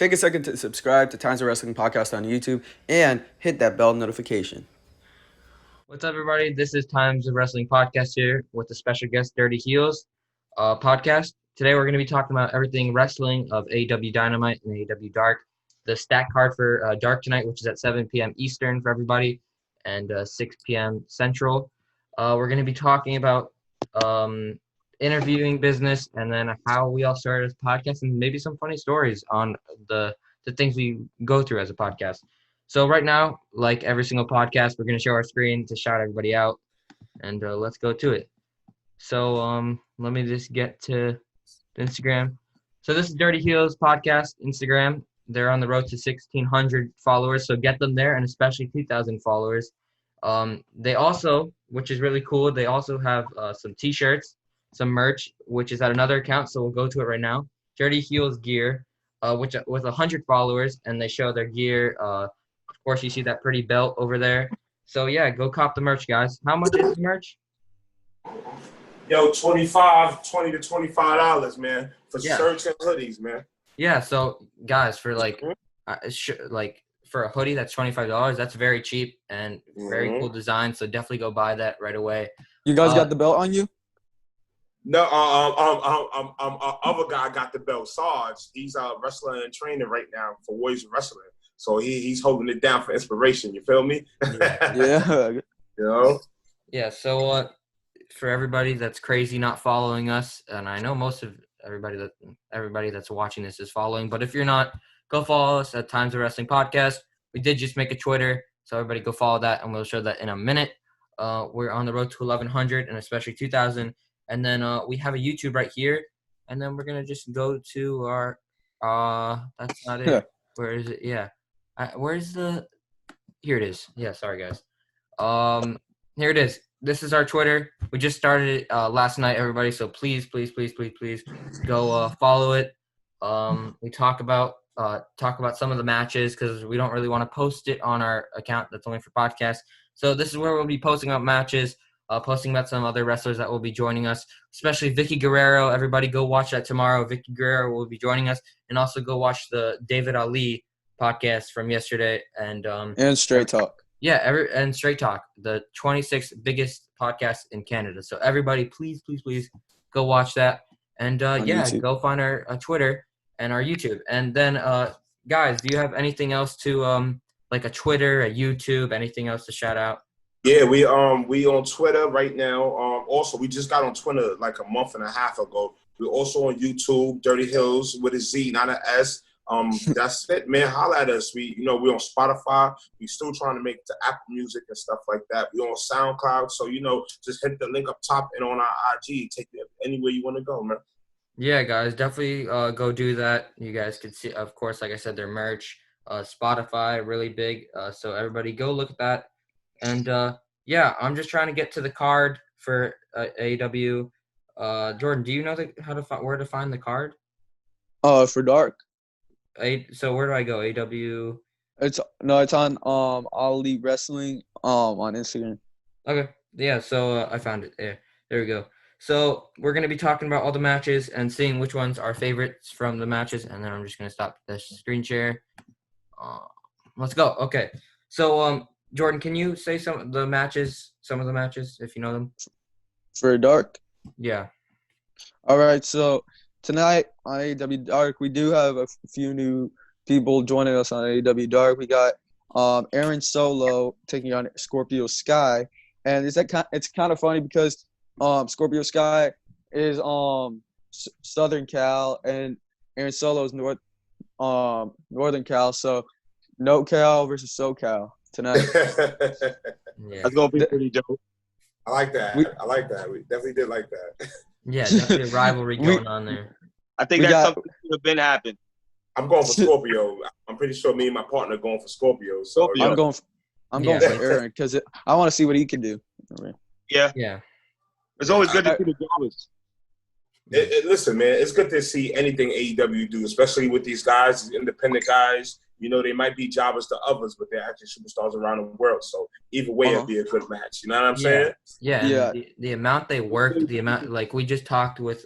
Take a second to subscribe to Times of Wrestling Podcast on YouTube and hit that bell notification. What's up, everybody? This is Times of Wrestling Podcast here with a special guest, Dirty Heelz Podcast. Today we're going to be talking about everything wrestling of AEW Dynamite and AEW Dark. The stat card for Dark Tonight, which is at 7 p.m. Eastern for everybody, and 6 p.m. Central. We're going to be talking about interviewing business and then how we all started as a podcast and maybe some funny stories on the things we go through as a podcast. So right now, like every single podcast, we're going to show our screen to shout everybody out, and let's go to it. So let me just get to Instagram. So this is Dirty Heelz Podcast Instagram. They're on the road to 1,600 followers, so get them there, and especially 2,000 followers. They also, which is really cool, they also have some T-shirts, some merch, which is at another account, so we'll go to it right now. Dirty Heelz Gear, which with 100 followers, and they show their gear. Of course, you see that pretty belt over there. So, yeah, go cop the merch, guys. How much is the merch? Yo, $20 to $25, man, for shirts and hoodies, man. Yeah, so, guys, for, for a hoodie, that's $25. That's very cheap and very cool design, so definitely go buy that right away. You guys got the belt on you? No, other guy got the belt, Sarge. He's wrestling and training right now for Warriors Wrestling. So he's holding it down for inspiration. You feel me? Yeah. You know? Yeah. So for everybody that's crazy not following us, and I know most of everybody that's watching this is following, but if you're not, go follow us at Times of Wrestling Podcast. We did just make a Twitter, so everybody go follow that, and we'll show that in a minute. We're on the road to 1,100 and especially 2,000, and then we have a YouTube right here, and then we're gonna just go to our. That's not it. Yeah. Where is it? Yeah. Where's the – here it is. Yeah, sorry, guys. Here it is. This is our Twitter. We just started it last night, everybody, so please go follow it. We talk about some of the matches because we don't really want to post it on our account that's only for podcasts. So this is where we'll be posting about matches, posting about some other wrestlers that will be joining us, especially Vicky Guerrero. Everybody go watch that tomorrow. Vicky Guerrero will be joining us, and also go watch the David Ali podcast from yesterday and Straight Talk. Yeah, and Straight Talk, the 26th biggest podcast in Canada. So everybody, please go watch that, and YouTube. go find our Twitter and our YouTube. And then guys, do you have anything else to like a Twitter, a YouTube, anything else to shout out? Yeah, we on Twitter right now. Also, we just got on Twitter like a month and a half ago. We're also on YouTube, Dirty Heelz with a Z, not an S. That's it, man. Holla at us. We're on Spotify. We still trying to make it to Apple Music and stuff like that. We're on SoundCloud. So, just hit the link up top and on our IG. Take it anywhere you want to go, man. Yeah, guys, definitely go do that. You guys can see, of course, like I said, their merch, Spotify, really big. So everybody go look at that. And, I'm just trying to get to the card for AEW. Jordan, do you know where to find the card? For Dark. So where do I go? AW? It's on All Elite Wrestling on Instagram. Okay. Yeah, so I found it. Yeah, there we go. So we're going to be talking about all the matches and seeing which ones are favorites from the matches, and then I'm just going to stop the screen share. Let's go. Okay. So Jordan, can you say some of the matches if you know them? For Dark? Yeah. All right, so tonight on AEW Dark, we do have a few new people joining us on AEW Dark. We got Aaron Solo taking on Scorpio Sky, and it's kind of funny because Scorpio Sky is Southern Cal and Aaron Solo is Northern Cal, so NoCal versus SoCal tonight. Yeah. That's gonna be pretty dope. I like that. We definitely did like that. Yeah, definitely a rivalry going on there. I think that's something that should have been happened. I'm going for Scorpio. I'm pretty sure me and my partner are going for Scorpio. So I'm going for Aaron because I want to see what he can do. Yeah. Yeah. It's always good to see the jobbers. Listen, man, it's good to see anything AEW do, especially with these guys, these independent guys. They might be jobbers to others, but they're actually superstars around the world. So either way, it'd be a good match. You know what I'm saying? Yeah. The amount they worked, the amount, like we just talked with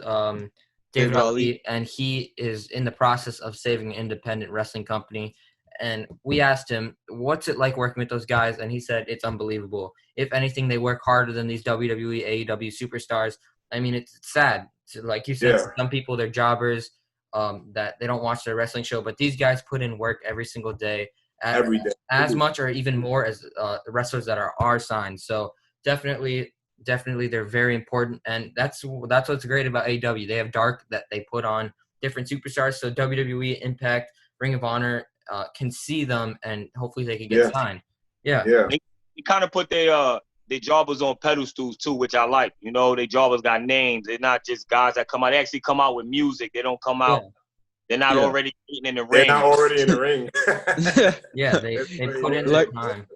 David Ali. Ali, and he is in the process of saving an independent wrestling company. And we asked him, what's it like working with those guys? And he said, it's unbelievable. If anything, they work harder than these WWE, AEW superstars. I mean, it's sad. So like you said, some people, they're jobbers, that they don't watch their wrestling show. But these guys put in work every single day. Every day. As much or even more as the wrestlers that are signed. So definitely they're very important. And that's what's great about AEW. They have Dark that they put on different superstars. So WWE, Impact, Ring of Honor can see them, and hopefully they can get signed. Yeah. They kind of put their jobbers on pedestals too, which I like. You know, they jobbers got names. They're not just guys that come out. They actually come out with music. They don't come out. They're not already in the ring. They're not already in the ring. Yeah, they put in their time.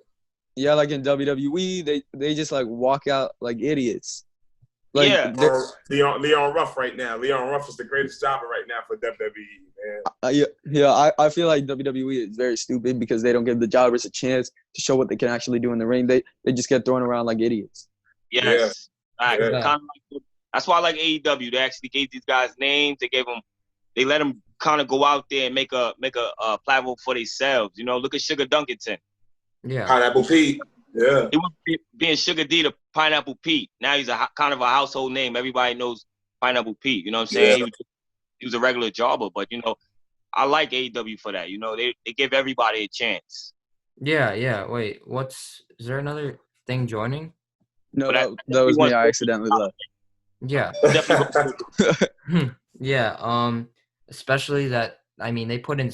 Yeah, like in WWE, they just like walk out like idiots. Like, Leon Ruff right now. Leon Ruff is the greatest jobber right now for WWE, man. I feel like WWE is very stupid because they don't give the jobbers a chance to show what they can actually do in the ring. They just get thrown around like idiots. Yes. Kind of like, that's why I like AEW. They actually gave these guys names. They let them kind of go out there and make a platform for themselves. You know, look at Sugar Dunkerton. Yeah. Pineapple Pete. Yeah. He was being Sugar D to Pineapple Pete. Now he's kind of a household name. Everybody knows Pineapple Pete. You know what I'm saying? Yeah. He was a regular jobber, but you know, I like AEW for that. You know, they give everybody a chance. Yeah. Wait, is there another thing joining? No, that was me. I accidentally left. Yeah. Yeah. Especially that, I mean, they put in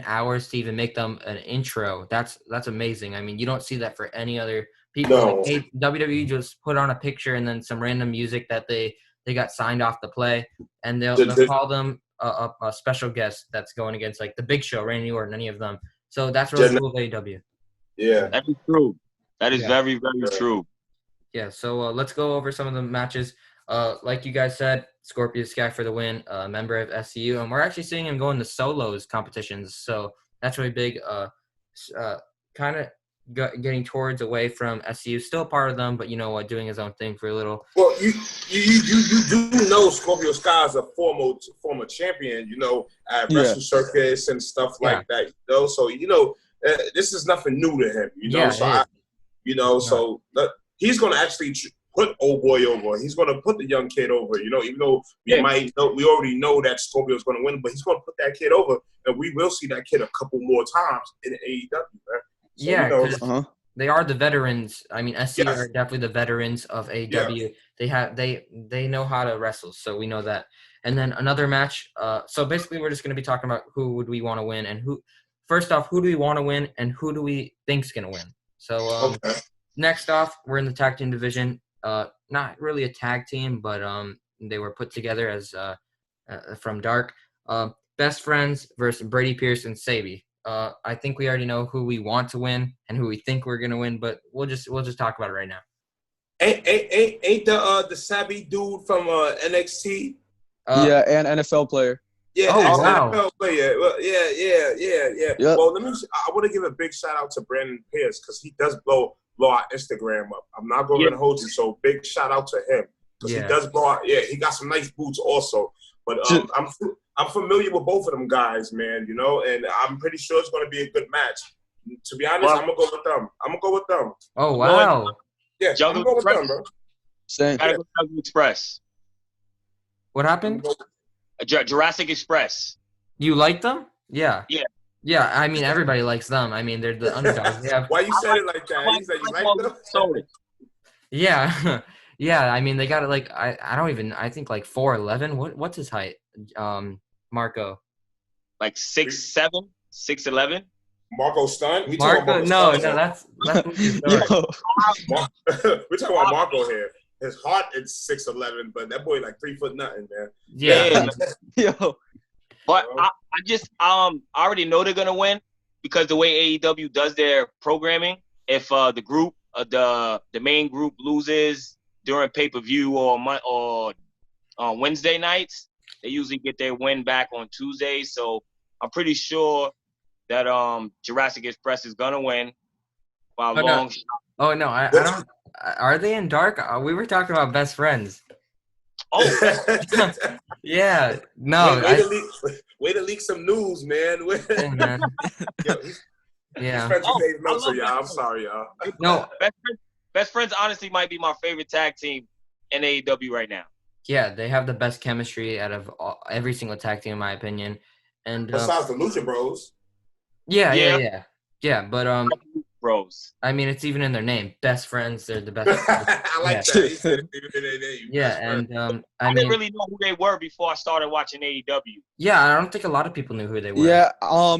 hours to even make them an intro. That's amazing. I mean, you don't see that for any other people. No. Like, WWE just put on a picture and then some random music that they got signed off to play, and they'll call them a special guest that's going against like the Big Show, Randy Orton, any of them. So that's really cool of AEW. Yeah. That is true. That is very, very true. Yeah, so let's go over some of the matches. Like you guys said, Scorpio Sky for the win, a member of SCU, and we're actually seeing him go into solos competitions, so that's really big. Kind of getting towards away from SCU, still part of them, but you know what, doing his own thing for a little. Well, you do know Scorpio Sky is a former champion, you know, at Wrestle Circus and stuff like that, you know. So you know, this is nothing new to him, you know. So he's gonna actually put old boy over. He's going to put the young kid over, you know, even though we already know that Scorpio's going to win, but he's going to put that kid over, and we will see that kid a couple more times in AEW, man. So, they are the veterans. I mean, SCU are definitely the veterans of AEW. Yeah. They know how to wrestle, so we know that. And then another match. So basically, we're just going to be talking about who would we want to win, and first off, who do we want to win, and who do we think's going to win. So next off, we're in the tag team division. Not really a tag team, but they were put together as from Dark. Best Friends versus Brady Pierce and Sabi. I think we already know who we want to win and who we think we're gonna win, but we'll just talk about it right now. Ain't the Sabi dude from NXT? And NFL player. Yeah, wow. NFL player. Well, yeah. Yep. Well, I want to give a big shout out to Brandon Pierce because he does blow our Instagram up. I'm not going to hold you, so big shout out to him because he does blow out. Yeah, he got some nice boots also. But I'm familiar with both of them guys, man. You know, and I'm pretty sure it's going to be a good match. To be honest, I'm gonna go with them. Oh wow! Yeah, I'm gonna go with them, bro. Same. Gotta go Jurassic Express. What happened? Jurassic Express. You like them? Yeah. Yeah. Yeah, I mean, everybody likes them. I mean, they're the underdogs. Why you said it like that? He said you like them? Yeah. Yeah, I mean, they got it like, I think like 4'11". What's his height? Marco. Like 6'7", 6'11". Marco Stunt? Marco? No, that's We're talking about Marco here. His heart is 6'11", but that boy like 3 foot nothing, man. Yeah. Yo. But I already know they're gonna win because the way AEW does their programming, if the group, the main group loses during pay-per-view or on Wednesday nights, they usually get their win back on Tuesday. So I'm pretty sure that Jurassic Express is gonna win by a long shot. Oh no, I don't. Are they in Dark? We were talking about Best Friends. Oh, Yeah. No. Way to leak some news, man. Hey, man. Yo, he's Yeah. friends with Dave I Meltzer, love y'all. that. I'm sorry, y'all. No. Best friends honestly might be my favorite tag team in AEW right now. Yeah, they have the best chemistry out of every single tag team, in my opinion. And Besides the Lucha Bros. yeah. But Bros. I mean, it's even in their name. Best friends. They're the best. I like that. He said it even in their name. Yeah, Best and I didn't really know who they were before I started watching AEW. yeah, I don't think a lot of people knew who they were. Yeah,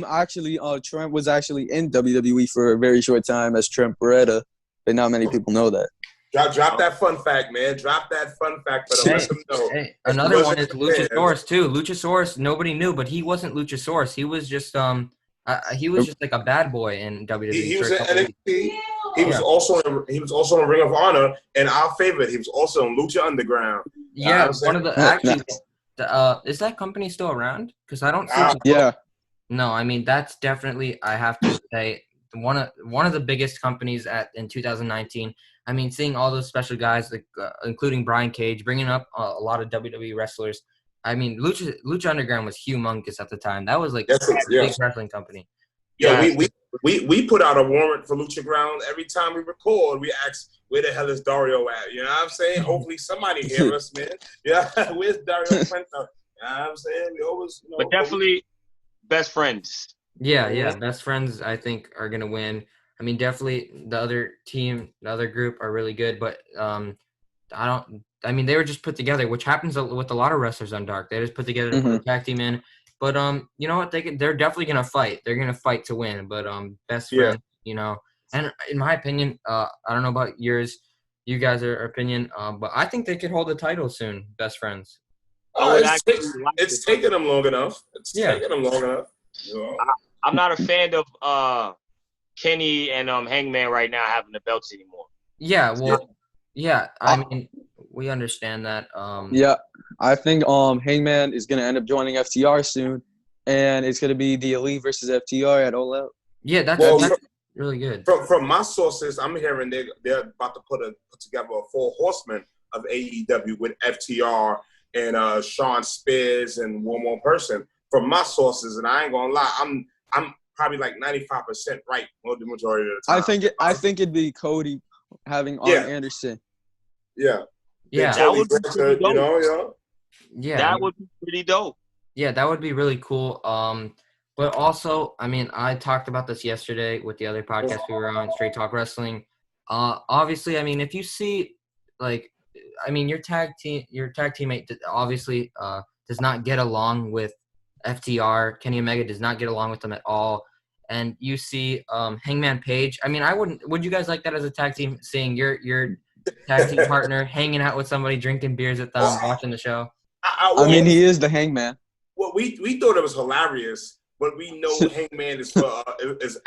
actually, Trent was actually in WWE for a very short time as Trent Beretta, but not many people know that. Drop that fun fact, man. Drop that fun fact for them. Let them know. Hey, another one is Luchasaurus too. Luchasaurus, nobody knew, but he wasn't Luchasaurus. He was just like a bad boy in WWE. He was in NXT. He was also in Ring of Honor, and our favorite, he was also in Lucha Underground. Yeah, one of the actually. Is that company still around? Because I don't see. Yeah. No, I mean that's definitely. I have to say one of the biggest companies in 2019. I mean, seeing all those special guys, like including Brian Cage, bringing up a lot of WWE wrestlers. I mean, Lucha Underground was humongous at the time. That was like a big wrestling company. Yeah, we put out a warrant for Lucha Ground every time we record. We ask, where the hell is Dario at? You know what I'm saying? Hopefully somebody hear us, man. Yeah, where's Dario Puente? You know what I'm saying? We always, But definitely best friends. Yeah. Best friends, I think, are gonna win. I mean, definitely the other team, the other group are really good, but I mean, they were just put together, which happens with a lot of wrestlers on Dark. They just put together to put a tag team in. But you know what? They're definitely gonna fight. They're gonna fight to win. But best friend, you know. And in my opinion, I don't know about yours, you guys' opinion, but I think they could hold the title soon. Best friends. It's taking them long enough. Taking them long enough. You know? I'm not a fan of Kenny and Hangman right now having the belts anymore. Yeah. Well. Yeah. I mean, we understand that. Yeah. I think Hangman is going to end up joining FTR soon, and it's going to be the Elite versus FTR at All Out. Yeah, that's really good. From my sources, I'm hearing they're about to put together a 4 horsemen of AEW with FTR and Sean Spears and one more person. From my sources, and I ain't gonna lie, I'm probably like 95% right the majority of the time. I think it'd be Cody having Arn Anderson. Yeah. That would be pretty dope. Yeah, that would be pretty dope. Yeah, that would be really cool. But also, I mean, I talked about this yesterday with the other podcast we were on, Straight Talk Wrestling. Obviously, I mean, if you see, like, I mean, your tag teammate obviously does not get along with FTR. Kenny Omega does not get along with them at all. And you see Hangman Page. I mean, would you guys like that as a tag team, seeing your tag team partner hanging out with somebody, drinking beers with them, watching the show? I mean, he is the Hangman. Well, we thought it was hilarious, but we know Hangman is for is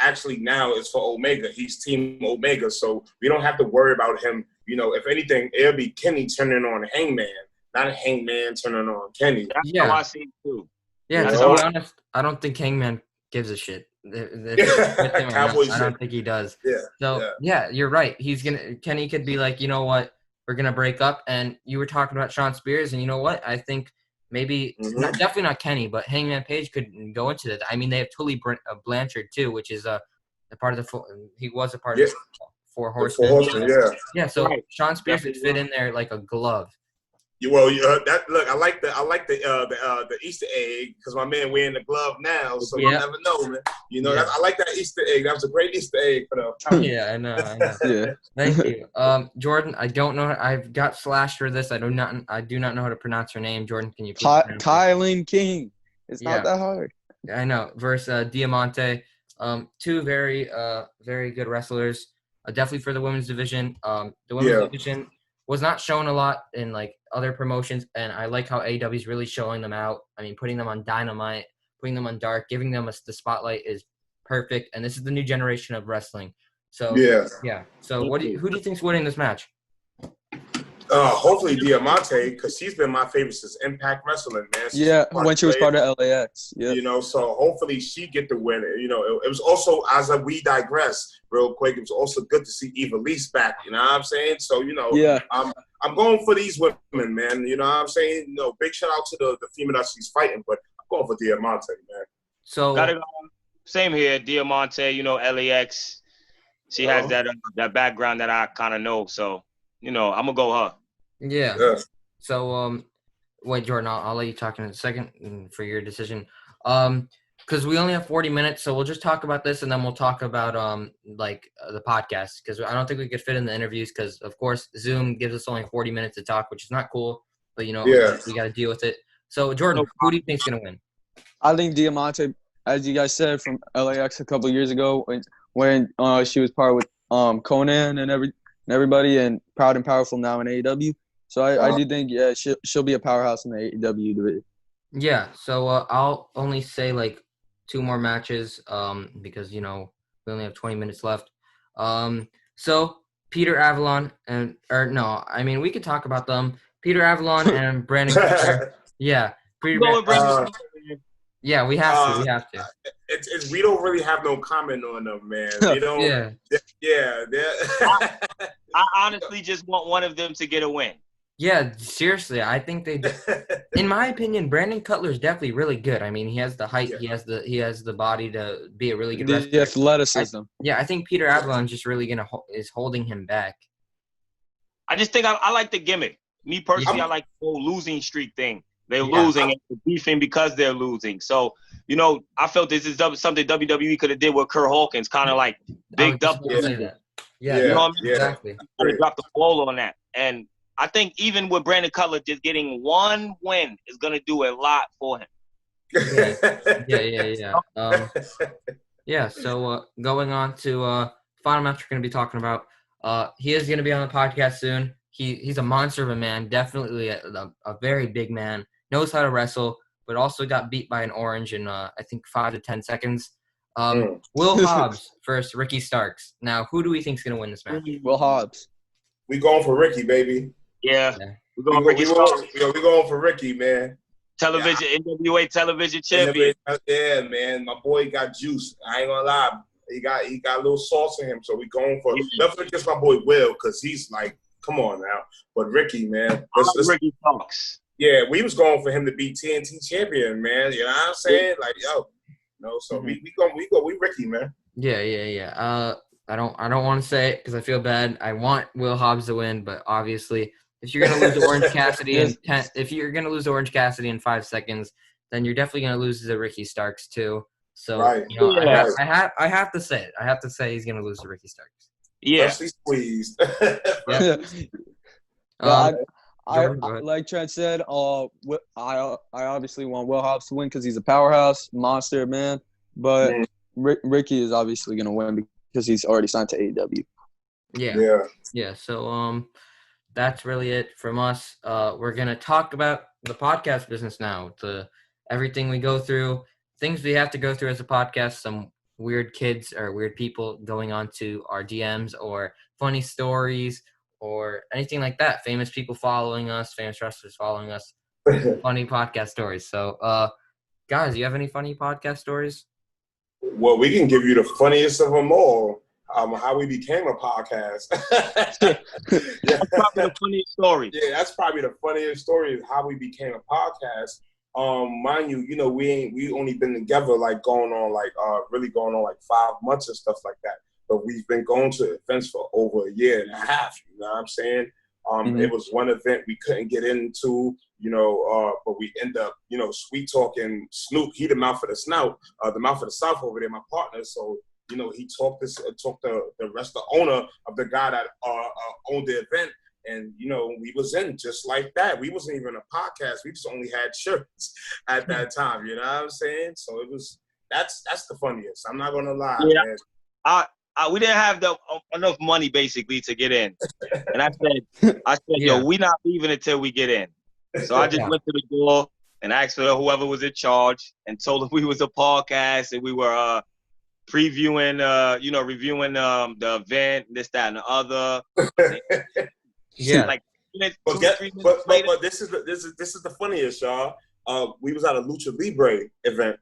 for Omega. He's Team Omega, so we don't have to worry about him. You know, if anything, it'll be Kenny turning on Hangman, not Hangman turning on Kenny. That's how I see it too. Yeah, to be honest, I don't think Hangman gives a shit. I don't think he does. Yeah. So you're right. Kenny could be like, you know what, we're gonna break up. And you were talking about Sean Spears, and you know what? I think maybe definitely not Kenny, but Hangman Page could go into that. I mean, they have Tully Blanchard too, which is a part of he was a part of the 4 Horsemen. Yeah. So Sean Spears would fit in there like a glove. Well, I like the Easter egg because my man wearing the glove now, so you never know, man. You know, I like that Easter egg. That was a great Easter egg for them. Yeah, I know. Yeah. Thank you, Jordan. I don't know. I've got slashed for this. I do not know how to pronounce her name. Jordan, can you please pronounce Kylan King? It's not that hard. I know. Versus Diamante. 2 very very good wrestlers. Definitely for the women's division. The women's division was not shown a lot in like other promotions, and I like how AEW is really showing them out. I mean, putting them on Dynamite, putting them on Dark, giving them the spotlight is perfect. And this is the new generation of wrestling. So yeah. So who do you think's winning this match? Hopefully Diamante, because she's been my favorite since Impact Wrestling, man. When she was part of LAX. Yeah. So hopefully she get the win. It was also, we digress real quick, it was also good to see Eva Lise back, you know what I'm saying? So, I'm going for these women, man. You know what I'm saying? Big shout out to the female that she's fighting, but I'm going for Diamante, man. So gotta go. Same here, Diamante, LAX. She has that background that I kind of know, so I'm gonna go her. Yeah. So wait, Jordan, I'll let you talk in a second for your decision. Because we only have 40 minutes, so we'll just talk about this and then we'll talk about the podcast, because I don't think we could fit in the interviews because of course Zoom gives us only 40 minutes to talk, which is not cool, but we got to deal with it. So Jordan, who do you think's gonna win? I think Diamante, as you guys said, from LAX a couple of years ago when she was part with Conan and everybody, and Proud and Powerful now in AEW. So I do think she'll be a powerhouse in the AEW division. Yeah. So I'll only say like 2 more matches because we only have 20 minutes left. So Peter Avalon we could talk about them. Peter Avalon and Brandon Cutler. Yeah. Yeah, we have to. We don't really have no comment on them, man. We don't. Yeah. I honestly just want one of them to get a win. Yeah, seriously, I think they. In my opinion, Brandon Cutler is definitely really good. I mean, he has the height, he has the body to be a really good wrestler. The athleticism. I think Peter Avalon just really is holding him back. I just think I like the gimmick. Me personally, I like the whole losing streak thing. They're losing and they're beefing because they're losing. So, I felt this is something WWE could have did with Kurt Hawkins, kind of like bigged up. Yeah, you know what I mean? Exactly. They dropped the ball on that. And I think even with Brandon Cutler just getting one win is going to do a lot for him. Yeah. So going on to final match we're going to be talking about. He is going to be on the podcast soon. He's a monster of a man, definitely a very big man, knows how to wrestle, but also got beat by an orange in, I think, 5 to 10 seconds. Will Hobbs versus Ricky Starks. Now, who do we think is going to win this match? Will Hobbs. We going for Ricky, baby. Yeah. We're going Ricky Starks. We going for Ricky, man. Television, NWA television champion. Yeah, man. My boy got juice. I ain't going to lie. He got a little sauce in him, so we going for definitely just my boy Will, because he's like, come on now. But Ricky, man. Ricky Starks. Yeah, we was going for him to be TNT champion, man. You know what I'm saying? Like, so we Ricky, man. Yeah. I don't want to say it because I feel bad. I want Will Hobbs to win, but obviously, if you're gonna lose to Orange Cassidy in 5 seconds, then you're definitely gonna lose to Ricky Starks too. So I have to say it. I have to say he's gonna lose to Ricky Starks. Yeah, squeezed. Like Trent said, I obviously want Will Hobbs to win because he's a powerhouse monster, man. But Ricky is obviously gonna win because he's already signed to AEW. Yeah. So that's really it from us. We're gonna talk about the podcast business now. Everything we go through, things we have to go through as a podcast. Some weird kids or weird people going on to our DMs, or funny stories, or anything like that. Famous people following us, famous wrestlers following us. Funny podcast stories. So, guys, you have any funny podcast stories? Well, we can give you the funniest of them all. How we became a podcast. That's probably the funniest story. Yeah, that's probably the funniest story of how we became a podcast. Mind you, we only been together going on 5 months and stuff like that. But we've been going to events for over a year and a half. You know what I'm saying? It was one event we couldn't get into, but we end up, sweet talking Snoop. He the mouth of the snout, the mouth of the South over there, my partner. So, he talked the rest of the owner of the guy that owned the event. And, we was in just like that. We wasn't even a podcast. We just only had shirts at that time. You know what I'm saying? So that's the funniest. I'm not going to lie. Yeah. Man. We didn't have enough money basically to get in. And I said, yo, we not leaving until we get in. So I just went to the door and asked for whoever was in charge and told them we was a podcast and we were previewing, reviewing the event, this, that, and the other. But this is the funniest, y'all. We was at a Lucha Libre event.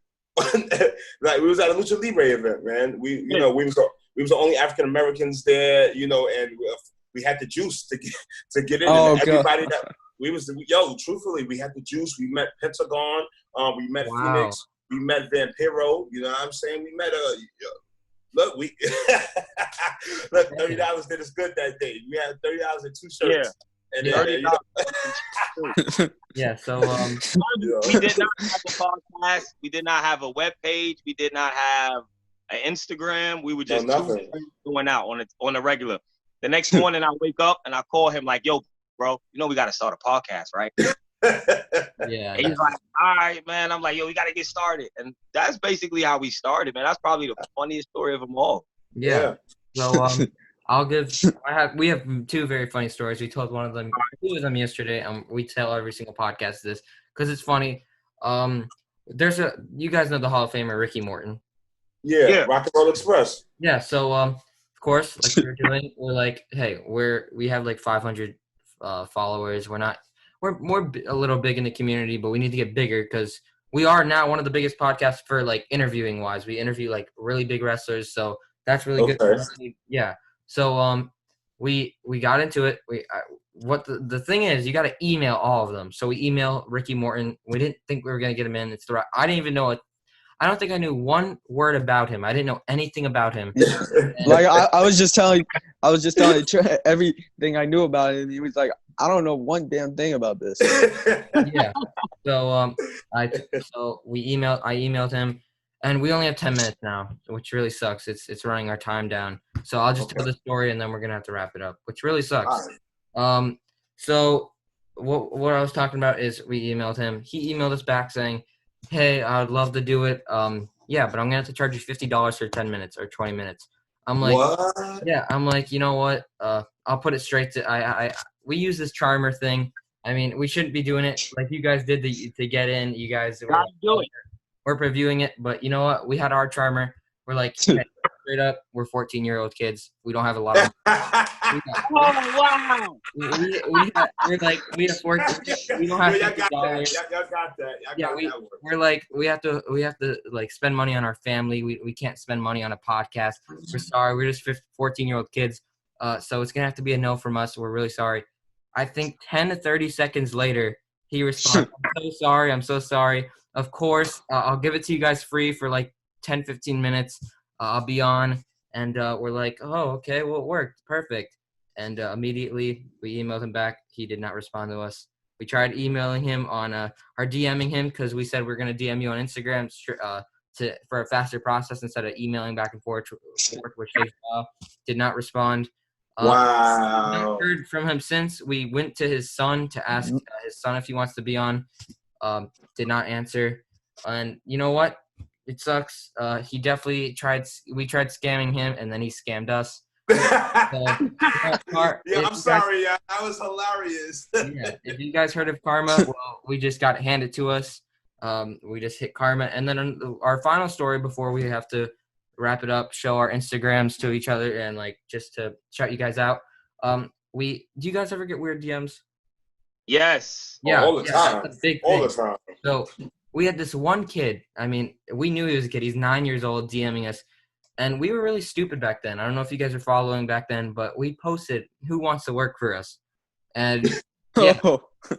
Like we was at a Lucha Libre event, man. We was the only African Americans there, and we had the juice to get in. Oh, and everybody that truthfully, we had the juice. We met Pentagon. We met Phoenix. We met Vampiro. You know what I'm saying? We met look, $30 did us good that day. We had $30 and 2 shirts. And yeah. So we did not have a podcast. We did not have a web page. We did not have an Instagram. We were just going out on a regular. The next morning, I wake up and I call him like, "Yo, bro, we got to start a podcast, right?" Yeah. And he's like, "All right, man." I'm like, "Yo, we got to get started." And that's basically how we started, man. That's probably the funniest story of them all. Yeah. So we have 2 very funny stories. We told 2 of them yesterday, and we tell every single podcast this because it's funny. You guys know the Hall of Famer Ricky Morton. Yeah. Rock and Roll Express. Yeah. So of course, like we were doing, we're like, hey, we have like 500 followers. We're a little big in the community, but we need to get bigger because we are now one of the biggest podcasts for like interviewing wise. We interview like really big wrestlers, so that's really good. Yeah. So we got into it. The thing is, you got to email all of them. So we email Ricky Morton. We didn't think we were gonna get him in. I didn't even know it. I don't think I knew one word about him. I didn't know anything about him. Like I was just telling everything I knew about him. He was like, I don't know one damn thing about this. Yeah. So I emailed him, and we only have 10 minutes now, which really sucks. It's running our time down. So I'll just tell the story, and then we're gonna have to wrap it up, which really sucks. So what I was talking about is we emailed him. He emailed us back saying, "Hey, I would love to do it. Yeah, but I'm gonna have to charge you $50 for 10 minutes or 20 minutes." I'm like, what? Yeah, I'm like, you know what? I'll put it straight to we use this charmer thing. I mean, we shouldn't be doing it like you guys did to get in. You guys we're reviewing it, but you know what? We had our charmer. We're like, hey, straight up, we're 14-year-old kids. We don't have a lot of money. Wow. We have 14. We don't have $50. Y'all got that. We're like, we have to like spend money on our family. We can't spend money on a podcast. We're sorry. We're just 14-year-old kids. So it's gonna have to be a no from us. We're really sorry. I think 10 to 30 seconds later, he responds, I'm so sorry. Of course, I'll give it to you guys free for like 10, 15 minutes. I'll be on. And we're like, oh, okay, well, it worked. Perfect. And immediately we emailed him back. He did not respond to us. We tried emailing him or DMing him because we said we're going to DM you on Instagram for a faster process instead of emailing back and forth, which they did not respond. Wow. Not heard from him since. We went to his son to ask his son if he wants to be on. Did not answer. And you know what? It sucks. He definitely we tried scamming him, and then he scammed us. I'm sorry. That was hilarious. Yeah. If you guys heard of karma, well, we just got handed to us. We just hit karma. And then our final story before we have to wrap it up, show our Instagrams to each other and like just to shout you guys out. Do you guys ever get weird DMs? Yes. Yeah. All the time. That's a big all thing. the time. So we had this one kid. I mean, we knew he was a kid. He's 9 years old DMing us. And we were really stupid back then. I don't know if you guys are following back then, but we posted who wants to work for us. And yeah.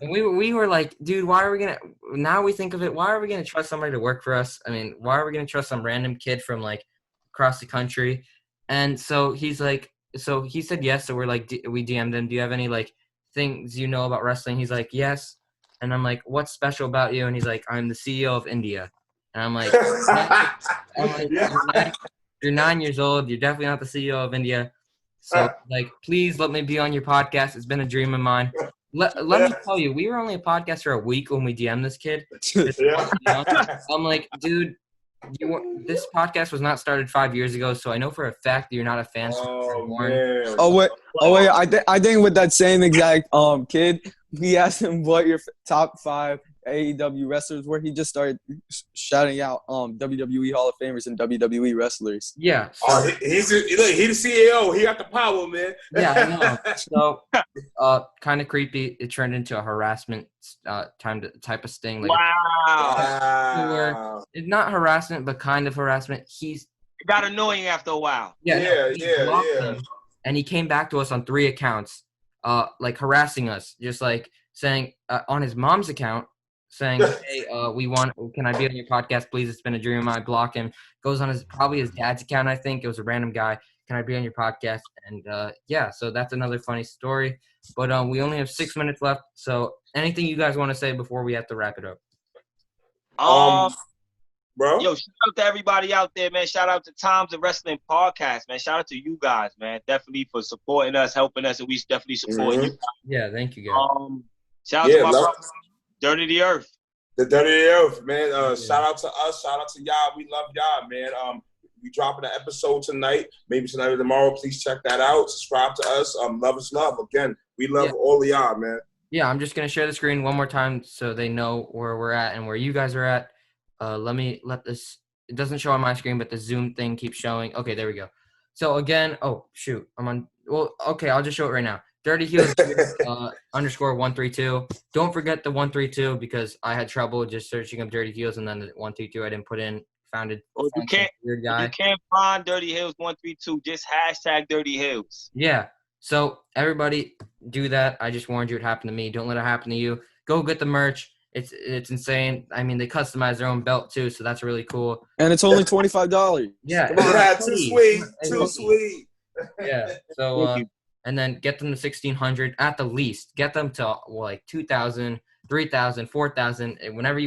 And we were like, dude, why are we going to – now we think of it, why are we going to trust somebody to work for us? I mean, why are we going to trust some random kid from, like, across the country? And so he's like – so he said yes. So we're like – we DM'd him. Do you have any, like, things you know about wrestling? He's like, yes. And I'm like, what's special about you? And he's like, I'm the CEO of India. And I'm like, you're 9 years old. You're definitely not the CEO of India. So, like, please let me be on your podcast. It's been a dream of mine. Let me tell you, we were only a podcast for a week when we DM'd this kid. I'm like, dude, this podcast was not started 5 years ago, so I know for a fact that you're not a fan. I think with that same exact kid, we asked him what your top 5 AEW wrestlers where he just started shouting out WWE Hall of Famers and WWE wrestlers. Yeah. So, Oh, he's the CEO. He got the power, man. yeah, I know. So, kind of creepy. It turned into a harassment type of sting. Like, Wow. it's not harassment, but kind of harassment. It got annoying after a while. He blocked Yeah. them, and he came back to us on 3 accounts, like harassing us, just like saying on his mom's account, saying, "Hey, can I be on your podcast, please? It's been a dream of mine." Block him. Goes on probably his dad's account. I think it was a random guy. Can I be on your podcast? And so that's another funny story. But we only have 6 minutes left. So anything you guys want to say before we have to wrap it up? Bro. Yo, shout out to everybody out there, man. Shout out to Times of Wrestling Podcast, man. Shout out to you guys, man. Definitely for supporting us, helping us, and we definitely supporting you. Yeah, thank you guys. Shout out to my brother, Dirty the Earth. The Dirty the Earth, man. Shout out to us. Shout out to y'all. We love y'all, man. We dropping an episode tonight. Maybe tonight or tomorrow. Please check that out. Subscribe to us. Love is love. Again, we love all of y'all, man. Yeah, I'm just going to share the screen one more time so they know where we're at and where you guys are at. Let this – it doesn't show on my screen, but the Zoom thing keeps showing. Okay, there we go. So, again – oh, shoot. I'm on – well, okay, I'll just show it right now. Dirty Heelz _132. Don't forget the 132 because I had trouble just searching up Dirty Heelz and then the 132 I didn't put in. Found it. You can't find Dirty Heelz 132. Just hashtag Dirty Heelz. Yeah. So everybody do that. I just warned you it happened to me. Don't let it happen to you. Go get the merch. It's insane. I mean, they customize their own belt too, so that's really cool. And it's only $25. Yeah. Too sweet. Too sweet. Yeah. So and then get them to 1,600 at the least. Get them to like 2,000, 3,000, 4,000,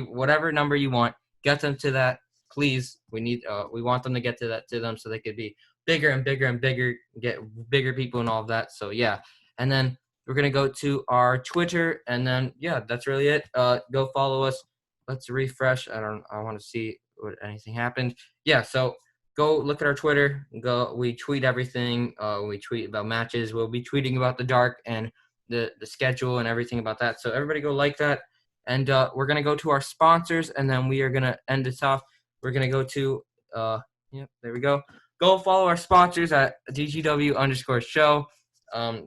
whatever number you want. Get them to that, please. We want them to get to them so they could be bigger and bigger and bigger, get bigger people and all of that. So yeah, and then we're gonna go to our Twitter, and then that's really it. Go follow us. Let's refresh. I want to see what anything happened. Yeah, so. Go look at our Twitter. We tweet everything. We tweet about matches. We'll be tweeting about the Dark and the schedule and everything about that. So everybody go like that. And we're going to go to our sponsors, and then we are going to end this off. We're going to go to there we go. Go follow our sponsors at DGW_show.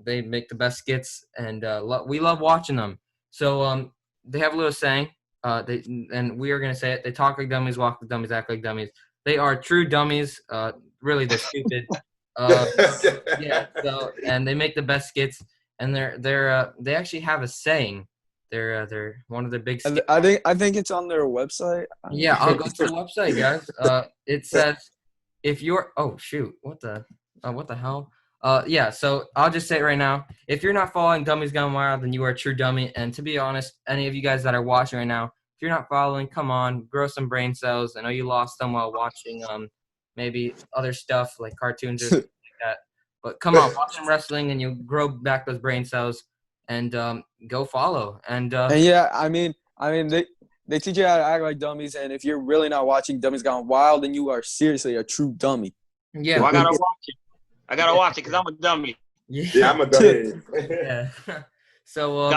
They make the best skits, and we love watching them. So they have a little saying, and we are going to say it. They talk like dummies, walk like dummies, act like dummies. They are true dummies. Really, they're stupid. So and they make the best skits, and they actually have a saying. They're one of the big. I think it's on their website. Yeah, I'll go to the website, guys. It says if you're what the hell? So I'll just say it right now. If you're not following Dummies Gone Wild, then you are a true dummy. And to be honest, any of you guys that are watching right now, if you're not following, come on, grow some brain cells. I know you lost them while watching maybe other stuff like cartoons or something like that. But come on, watch some wrestling and you grow back those brain cells and go follow. And yeah, I mean they teach you how to act like dummies, and if you're really not watching Dummies Gone Wild, then you are seriously a true dummy. Yeah, well, I gotta watch it because I'm a dummy. Yeah, I'm a dummy. Yeah. So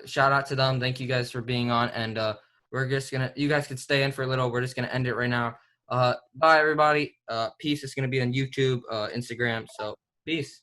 shout out to them. Thank you guys for being on, and you guys can stay in for a little. We're just gonna end it right now. Bye everybody. Peace. It's gonna be on YouTube, Instagram. So peace.